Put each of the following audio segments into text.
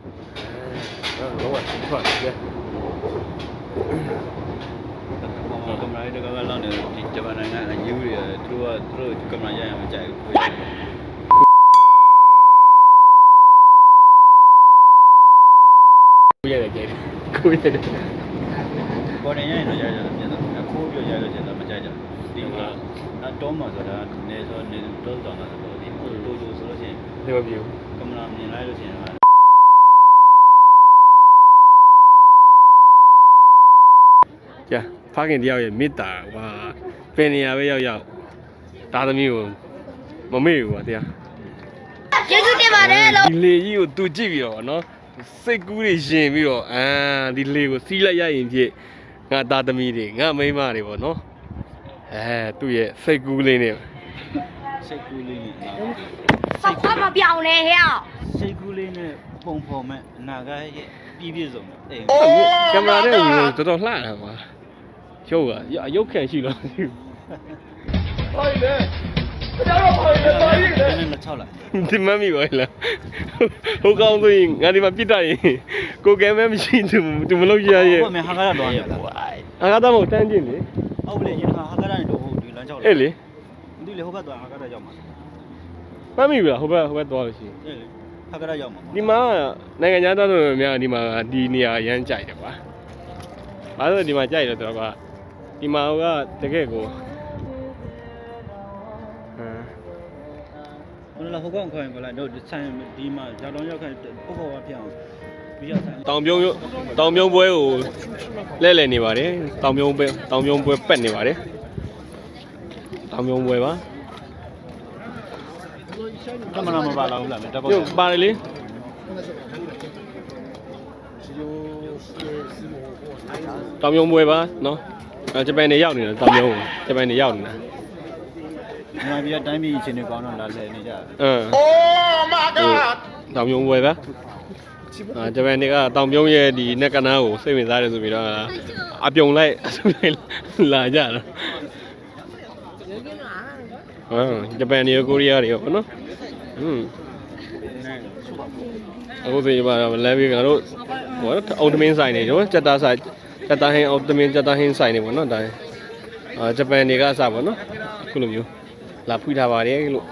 လောကထွက်ကြကင်မရာတကယ်လောက်နေဒီဂျပန်နိုင်ငံအယူတွေသူတို့ကင်မရာရရမကြိုက်ဘူးကိုရတယ်ကြိုက်ကိုရတယ်ပေါ်နေရရင်တော့ရရတယ်ပြန်တော့ခိုးပြရလို့ကျတော့မကြိုက်ကြဒီမှာတော့မှဆိုတာနေတော့နေတော့တော့လာတော့ဒီတိုးတိုးဆိုလို့ရှိရင်နေမပြေဘူးကင်မရာမြင်လိုက်လို့ရှိရင်ကြာဖခင်တယောက်ရဲ့မေတ္တာကွာပင်နေရပဲရောက်သားသမီးကိုမမေ့ဘူးကွာတရားကျေးဇူးတင်ပါတယ်လို့ဒီလေကြီးကိုသူကြည့်ပြီးတော့နော်စိတ်ကူးတွေရှင်ပြီးတော့ဒီလေကိုစီးလိုက်ရရင်ဖြစ်ငါသားသမီးတွေငါမိန်းမတွေပေါ့နော်သူ့ရဲ့စိတ်ကူးလေးနဲ့စိတ်ကူးလေးနဲ့ဆောက်ခွားမပြောင်းနဲ့ဟဲ့စိတ်ကူးလေးနဲ့ပုံဖော်မဲ့အနာဂတ်ရဲ့ပြည့်စုံတဲ့ကင်မရာနဲ့တော်တော်လှတာကွာရုပ်ကအယုတ်ခံရှိလို့မရှိဘူးဖိုင်တယ်ကျွန်တော်ဖိုင်တယ်ဖိုင်တယ်နည်းနည်း6လိုက်ဒီမမီပါလားဟိုကောင်းဆိုရင်ငါဒီမှာပြစ်တတ်ရင်ကိုကဲမဲမရှိသူမလုပ်ရရဲ့ဟုတ်မယ်ဟာကားတော့ရလားဟာကားတော့မဟုတ်တန်းကျင်လေဟုတ်ပြီရင်ဟာကားနဲ့တော့ဟိုဒီလမ်း6လိုက်အေးလေဒီလေဟိုဘက်တော့ဟာကားတော့ရောက်မှာမမီဘူးလားဟိုဘက်သွားလို့ရှိရင်အေးလေဟာကားတော့ရောက်မှာဒီမှာနိုင်ငံခြားသားတွေများဒီမှာဒီနေရာရမ်းကြိုက်တယ်ကွာဘာလို့ဒီမှာကြိုက်လဲဆိုတော့ဒီမှာကတကယ်ကိုဘယ်လိုဟိုကောင်ခေါ်ရင်ဘယ်လိုတော့ဆိုင်ဒီမှာရောက်တော့ရောက်ခိုင်းပုတ်ပေါ်ပြအောင်ပြီးရဆိုင်တောင်ပြုံးပွဲကိုလဲနေပါတယ်တောင်ပြုံးပွဲပက်နေပါတယ်တောင်ပြုံးပွဲပါကမလာမပါလာဘူးလားတက်ပေါ့ပါတယ်လေတောင်ပြုံးပွဲပါနော်ဂျပန်နေရောက်နေတယ်တောင်ပြုံးဂျပန်နေရောက်နေတာမြန်မာပြည်တိုင်းပြည်အချင်းတွေကောင်းတော့လာလဲနေကြOh my god တောင်ပြုံးပွဲပါဂျပန်တွေကတောင်ပြုံးရဲ့ဒီနက်ကနားကိုစိတ်ဝင်စားတယ်ဆိုပြီးတော့အပြုံလိုက်လာကြတော့ဂျပန်တွေကိုရီးယားတွေရောနော်အခုဆိုရင်ပါလမ်းဘေးကတော့ဟိုအော်တမင်းဆိုင်နေနော်စက်သားဟင်းအော်တမင်းစက်သားဟင်းဆိုင်နေပေါ့နော်ဒါဂျပန်တွေကအစပေါ့နော်ခုလိုမျိုးလာဖွင့်ထားပါတယ်လို့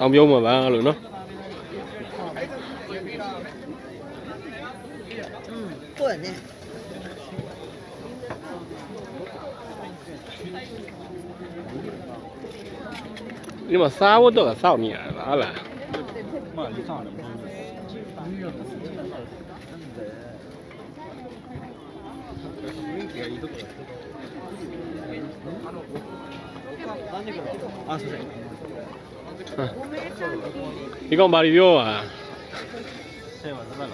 အောင်ပြုံးမှာပါလို့နော်ဟုတ်တယ်ဒီမှာစားဖို့တော့စောင့်နေရတာဟုတ်လားမှလေးဆောင်တယ်ဒီကောင်ဘာပြောอ่ะဆဲပါသလား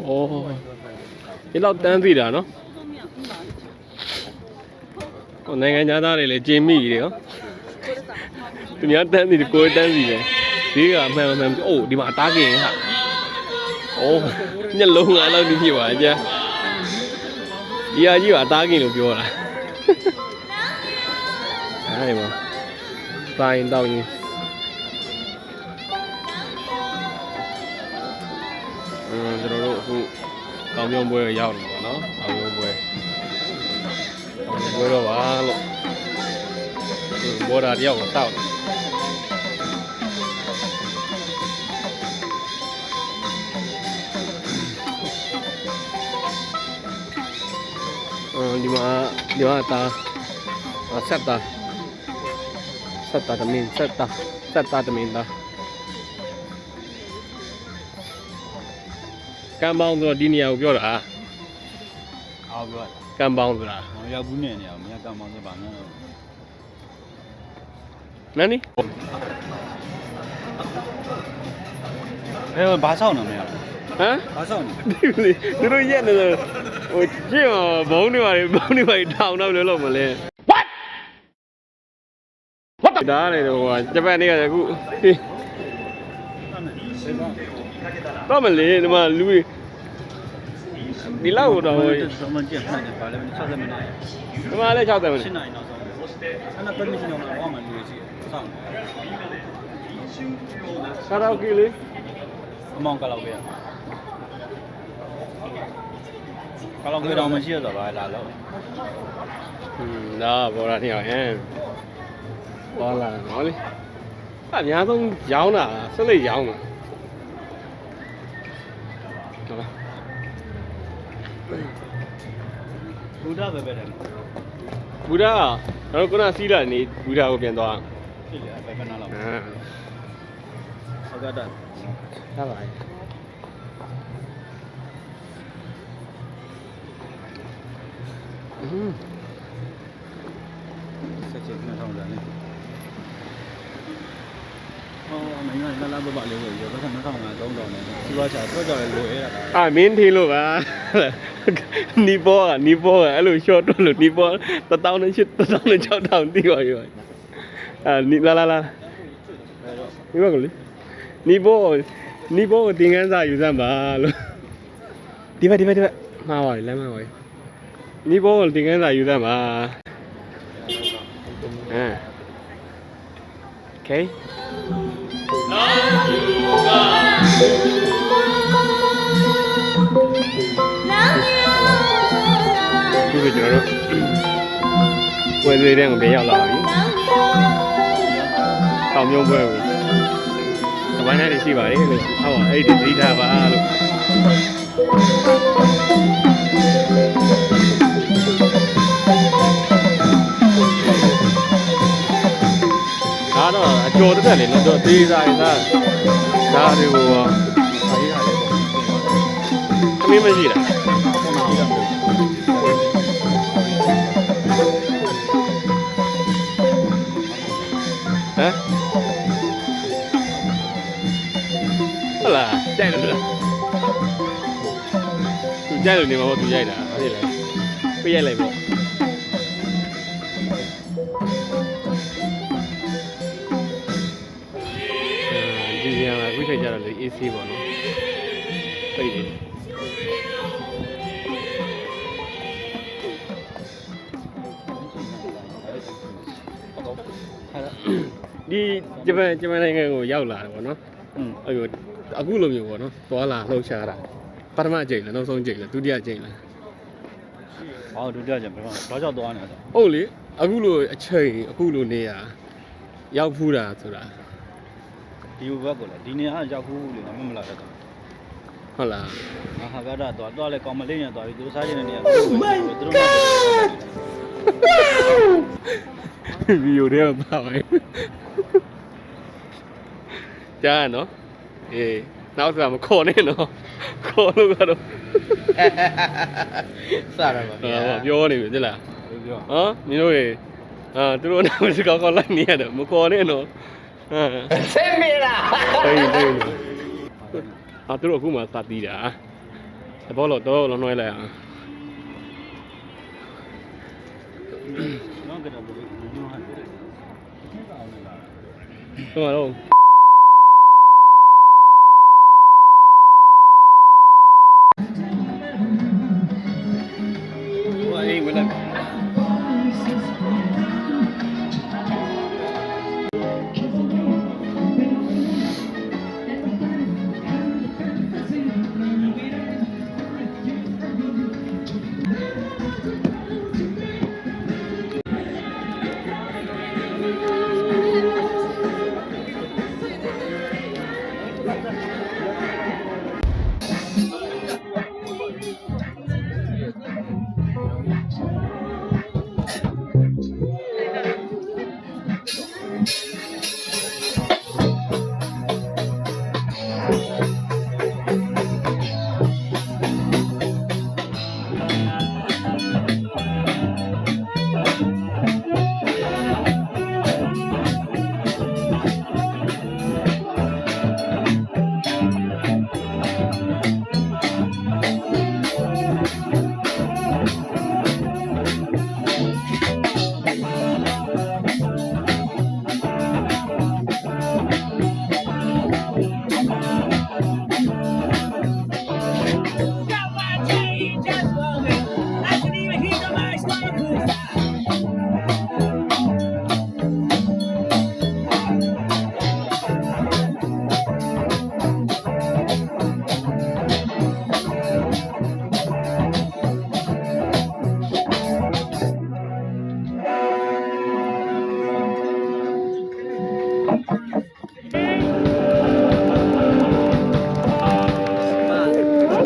โอ้ဒီလောက်တန်းသိတာเนาะဟိုနိုင်ငံသားတွေလည်းဂျင်းမိတယ်နော်သူများတန်းသိကိုယ်တန်းသိတယ်ဒီကအမှန်အိုးဒီမှာအတားကင်ဟာအိုးညက်လုံးအဲ့လောက်ဒီဖြစ်ပါအကြာဒီအကြီးကအတားကင်လို့ပြောတာအဲ့မှာတိုင်းတောင်းရင်ကျွန်တော်တို့အခုတောင်ပြုံးပွဲရောက်နေပါတော့တောင်ပြုံးပွဲတော့ပါလို့ဘော်ဒါတယောက်ကိုတောက်ဒီမှာတာဆက်တာတမင်းဆက်တာတမင်းတာကံပေါင်းဆိုတော့ဒီနေရာကိုပြောတာအော်ပြောကံပေါင်းဆိုတာရောက်ဘူးနေနေအောင်မရကံပေါင်းဆိုပါမယ်နန်းနီဘာဆောင်နေမလဲဟမ်ဘာဆောင်နေသူတို့ရက်နေတယ်ဟိုကြည့်မှာဘုံတွေပါထောင်တော့လို့လို့မလဲ What ဒါလည်းဟိုဂျပန်တွေကအခုတော့မလေဒီမှာလူတွေဒီလောက်တော့ဟိုမကြည့်နိုင်တယ်ပါလေ60မိနစ်ဒီမှာလည်း60မိနစ်7နိုင်နောက်ဆုံးအဲ့ဒါပတ်မရှင်အောင်ဟောမှလူတွေရှိစောင့် ကာရာโอเกလေ အမောင်ကလောက်ပဲကလောက်ပဲတော့မရှိရတော့လားလာလို့ ဒါဘောရနေအောင်ဟမ်ဘောလာနော်လေအများဆုံးရောင်းတာဆက်လက်ရောင်းတာဟုတ်လား ဘူဒပဲပဲတယ် ဘူဒါကတော့ခုနစီးလာနေဘူဒါကိုပြန်သွား ဖြစ်လေပဲပဲနားလောက် အာ ဟုတ်ကဲ့တာ ဒါပါဆက်ချက်နဲ့ထောင်းတယ်လေဟောမင်းကလာတော့ပါလေရောဘယ်ကနေထောင်းလာ3000နဲ့ဒီဘာချာတော့ကြော်လေလိုရဲတာ အာမင်းထင်းလို့ပါနီဘောကအဲ့လို short တော့လို့နီဘော1000 1000 6000တိပါရောအာနီလာဒီဘက်ကလေနီဘောကိုတင်ကန်းစာယူစမ်းပါလို့ဒီဘက်မှားပါလေလမ်းမှားပါလေနီဘောကိုတင်ကန်းစာယူစမ်းပါโอเคဒီကကျွန်တော်တို့ဝယ်သေးတဲ့ကိုပြန်ရောက်လာပြီတောင်မြုံပွဲကိုဒီပိုင်းနဲ့ရှိပါတယ်လို့ဟုတ်ပါအဲ့ဒီသတိထားပါလို့ဒါတော့အကျော်တစ်သက်လေတော့သေးစားရသားဒါတွေကိုသမီးမရှိလားဟမ်ဟုတ်လားကြိုက်လို့လားသူကြိုက်လို့နေမှာပေါ့သူရိုက်တာဟုတ်တယ်လားပြရိုက်လိုက်ပေါ့ဒီနေရာမှာအခုချိန်ကျတော့လေ AC ပေါ့နော်ပိတ်တယ်ဒီဂျပန်နိုင်ငံကိုရောက်လာတယ်ပေါ့နော်အဲ့လိုအခုလိုမျိုးပေါ့နော်သွားလာလှုပ်ရှားတာပထမအကြိမ်လားနောက်ဆုံးအကြိမ်လားဒုတိယအကြိမ်လား ဟောဒုတိယကျန်ပြန်တော့ကြောက်သွားနေတော့ ဟုတ်လေအခုလိုအချိန်အခုလိုနေရရောက်ဖူးတာဆိုတာ ဒီဘက်ကိုလေဒီနေရာရောက်ဘူးလေမမလာတတ်တော့ ဟုတ်လား ငါဟာကတာတော့လေကောင်မလေးနဲ့တော့ဒီသူစားချင်တဲ့နေရာသူတို့သူတို့ ဗီဒီယိုတွေကပါပဲကြားနော်အေးနောက်ဆိုမခေါ်နဲ့နော်ခေါ်လို့ကတော့ စရပါဗျာ ပြောနေပြီသိလား ပြော ဟမ်မင်းတို့ရေသူတို့နာမစကောက်ကောက်လိုက်နေရတယ်မခေါ်နဲ့နော်ဆင်းမလားဟေးသူတို့အခုမှစတီးတာဘောလို့တော့နှွှဲလိုက်အောင် နော်ကတော့ဘယ်လိုမျိုးဟန်တယ် ဟုတ်ပါတော့ဟိုအေးဝင်လိုက်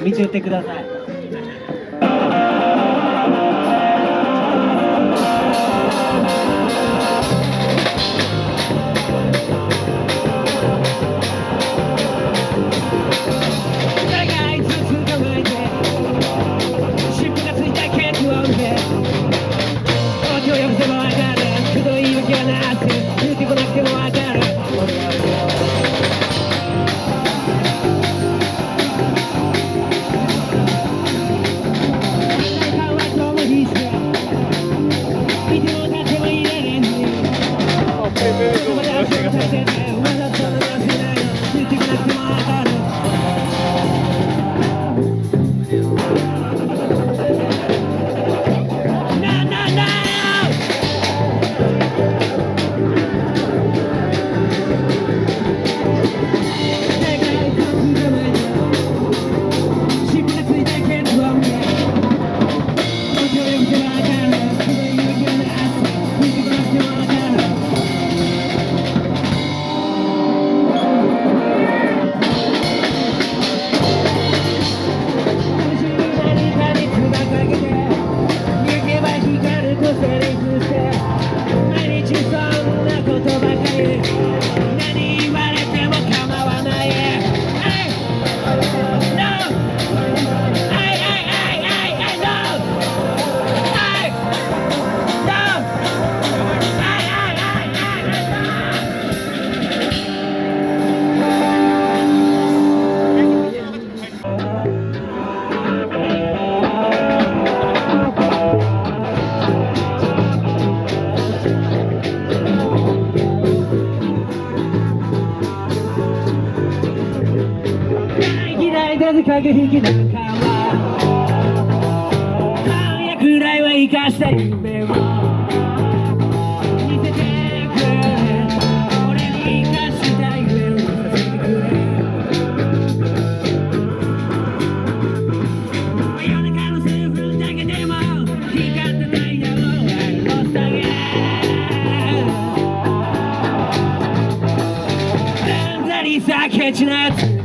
見てってください。誰があいつを捕まえて尻尾がついたケーキを見てお気をよくせばわかるくどい言い訳はなくついてこなくてもわかる駆け引きなんかは半夜くらいは生かした夢を見せてくれ俺に生かした夢を見させてくれ夜中の数分だけでも光った太陽を押してあげうんざりさケチなやつ